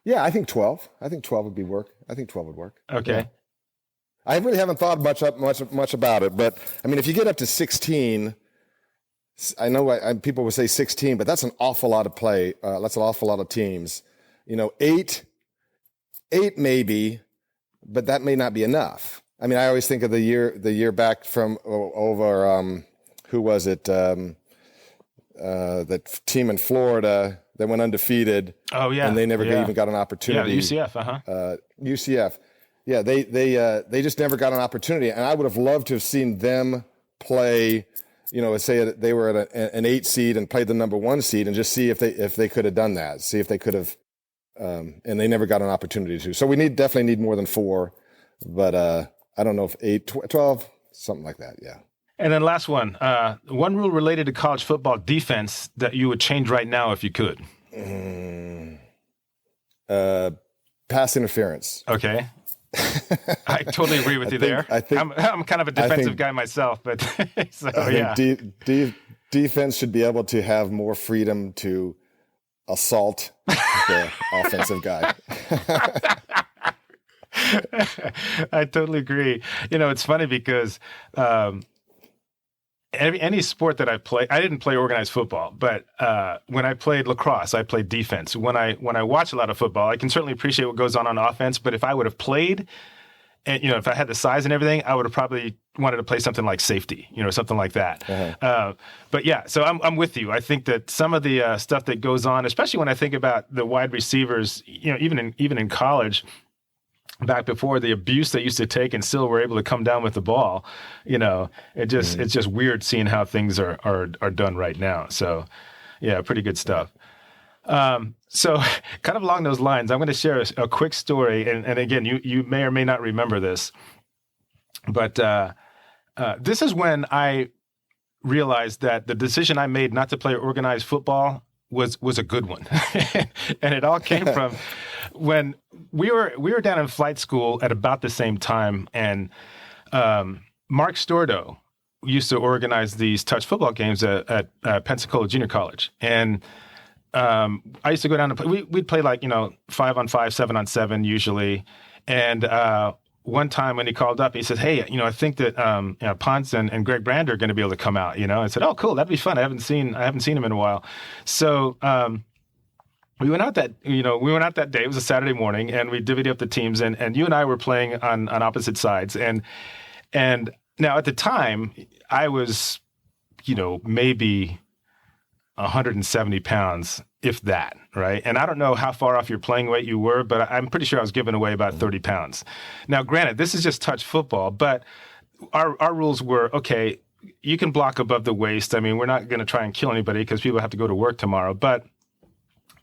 I think 12. I think 12 would work. I think 12 would work. Okay. Yeah. I really haven't thought much about it, but I mean, if you get up to 16, I know people would say 16, but that's an awful lot of play. That's an awful lot of teams. 8 maybe, but that may not be enough. I mean, I always think of the year back from over, who was it? that team in Florida that went undefeated. Oh yeah, and they never even got an opportunity. Yeah, UCF. UCF. Yeah, they just never got an opportunity, and I would have loved to have seen them play. Let's say they were at an 8 seed and played the number 1 seed, and just see if they could have done that. See if they could have, and they never got an opportunity to. So we definitely need more than 4, but I don't know if 8, 12, something like that. Yeah. And then last one, one rule related to college football defense that you would change right now if you could. Pass interference. Okay. I totally agree with you there. I'm kind of a defensive guy myself, but so, I think defense should be able to have more freedom to assault the offensive guy. I totally agree. It's funny because any sport that I play, I didn't play organized football, but when I played lacrosse, I played defense. When I watch a lot of football, I can certainly appreciate what goes on offense, but if I would have played, and if I had the size and everything, I would have probably wanted to play something like safety, something like that. Uh-huh. But yeah, so I'm with you. I think that some of the stuff that goes on, especially when I think about the wide receivers, even in college, back before the abuse they used to take and still were able to come down with the ball, it's just weird seeing how things are done right now. So yeah, pretty good stuff. So kind of along those lines, I'm going to share a quick story. And again, you may or may not remember this, but this is when I realized that the decision I made not to play organized football was a good one. And it all came from when we were down in flight school at about the same time, and Mark Stordo used to organize these touch football games at Pensacola Junior College, and I used to go down to play. We'd play 5-on-5, 7-on-7 usually, and one time when he called up, he said, "Hey, I think that Ponce and Greg Brand are going to be able to come out." I said, "Oh, cool, that'd be fun. I haven't seen him in a while." So we went out that day. It was a Saturday morning, and we divvied up the teams, and you and I were playing on opposite sides. And now at the time, I was, maybe 170 pounds, if that, right? And I don't know how far off your playing weight you were, but I'm pretty sure I was giving away about 30 pounds. Now, granted, this is just touch football, but our rules were, okay, you can block above the waist. I mean, we're not going to try and kill anybody because people have to go to work tomorrow, but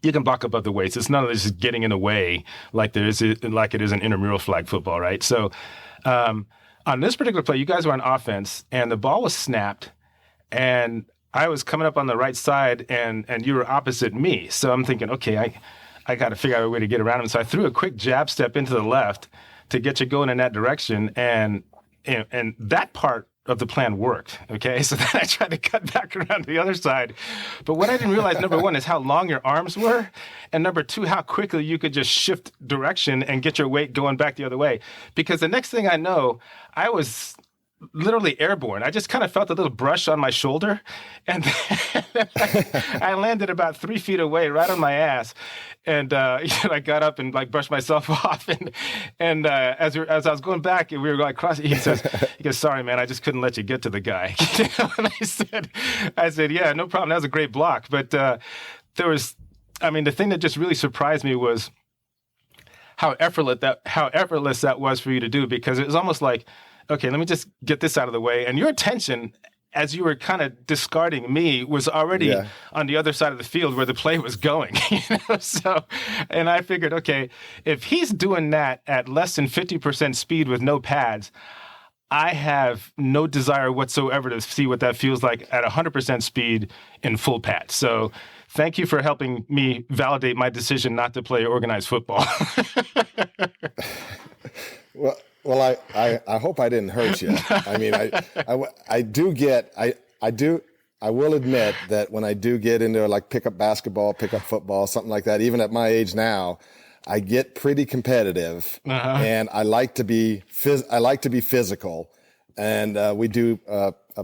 you can block above the waist. It's none of this getting in the way like it is in intramural flag football, right? So on this particular play, you guys were on offense, and the ball was snapped, and I was coming up on the right side, and you were opposite me. So I'm thinking, okay, I got to figure out a way to get around him. So I threw a quick jab step into the left to get you going in that direction, and that part of the plan worked, okay? So then I tried to cut back around to the other side. But what I didn't realize, number one, is how long your arms were, and number two, how quickly you could just shift direction and get your weight going back the other way. Because the next thing I know, I was literally airborne. I just kind of felt a little brush on my shoulder, and I landed about 3 feet away, right on my ass. And I got up and brushed myself off. And as I was going back, and we were going across, he goes, "Sorry, man, I just couldn't let you get to the guy." And I said, "Yeah, no problem. That was a great block." But the thing that just really surprised me was how effortless that was for you to do, because it was almost like, okay, let me just get this out of the way. And your attention, as you were kind of discarding me, was already on the other side of the field where the play was going. So, and I figured, okay, if he's doing that at less than 50% speed with no pads, I have no desire whatsoever to see what that feels like at 100% speed in full pads. So thank you for helping me validate my decision not to play organized football. Well, I hope I didn't hurt you. I mean, I will admit that when I do get into pickup basketball, pickup football, something like that, even at my age now, I get pretty competitive, and I like to be physical, and we do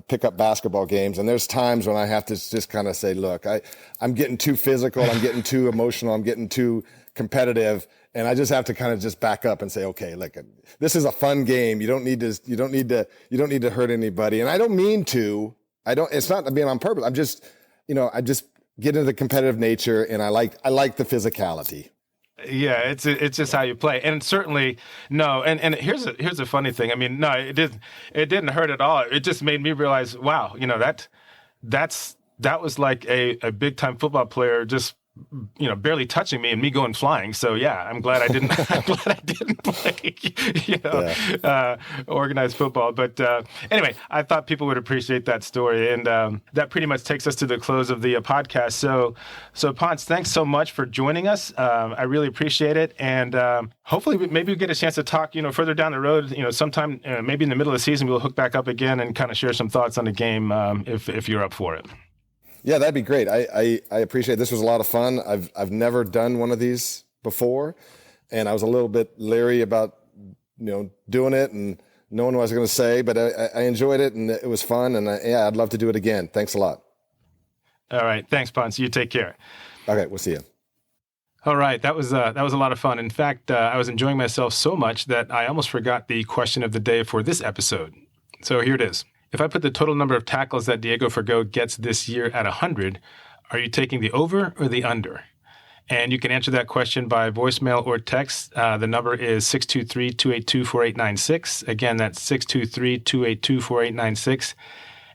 pickup basketball games, and there's times when I have to just kind of say, look, I'm getting too physical, I'm getting too emotional, I'm getting too competitive. And I just have to kind of just back up and say, okay, look, this is a fun game. You don't need to hurt anybody. And I don't mean to. It's not being on purpose. I just get into the competitive nature, and I like the physicality. Yeah, it's just how you play, and certainly no. And here's a funny thing. I mean, no, it didn't hurt at all. It just made me realize, wow, that was like a big time football player just barely touching me and me going flying. So yeah, I'm glad I didn't. I'm glad I didn't play, organized football. But anyway, I thought people would appreciate that story, and that pretty much takes us to the close of the podcast. So Ponce, thanks so much for joining us. I really appreciate it, and hopefully maybe we get a chance to talk, further down the road. Sometime maybe in the middle of the season we'll hook back up again and kind of share some thoughts on the game if you're up for it. Yeah, that'd be great. I appreciate it. This was a lot of fun. I've never done one of these before, and I was a little bit leery about doing it and knowing what I was going to say, but I enjoyed it, and it was fun, and I'd love to do it again. Thanks a lot. All right, thanks, Ponce. You take care. Okay, we'll see you. All right, that was a lot of fun. In fact, I was enjoying myself so much that I almost forgot the question of the day for this episode. So here it is. If I put the total number of tackles that Diego Fagot gets this year at 100, are you taking the over or the under? And you can answer that question by voicemail or text. The number is 623-282-4896. Again, that's 623-282-4896.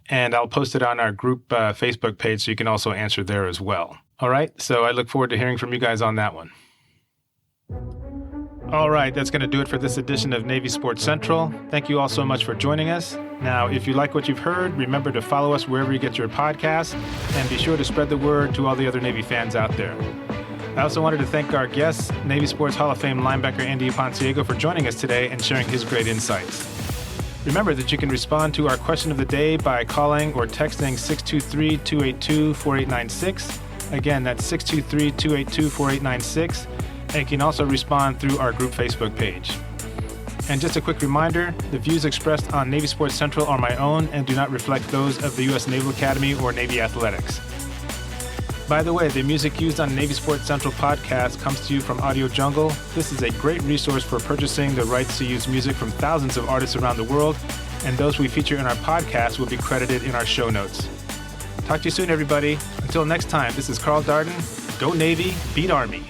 And I'll post it on our group Facebook page so you can also answer there as well. All right, so I look forward to hearing from you guys on that one. All right, that's going to do it for this edition of Navy Sports Central. Thank you all so much for joining us. Now, if you like what you've heard, remember to follow us wherever you get your podcasts, and be sure to spread the word to all the other Navy fans out there. I also wanted to thank our guest, Navy Sports Hall of Fame linebacker Andy Ipanciego, for joining us today and sharing his great insights. Remember that you can respond to our question of the day by calling or texting 623-282-4896. Again, that's 623-282-4896. And you can also respond through our group Facebook page. And just a quick reminder, the views expressed on Navy Sports Central are my own and do not reflect those of the U.S. Naval Academy or Navy Athletics. By the way, the music used on Navy Sports Central podcast comes to you from Audio Jungle. This is a great resource for purchasing the rights to use music from thousands of artists around the world, and those we feature in our podcast will be credited in our show notes. Talk to you soon, everybody. Until next time, this is Carl Darden. Go Navy, beat Army.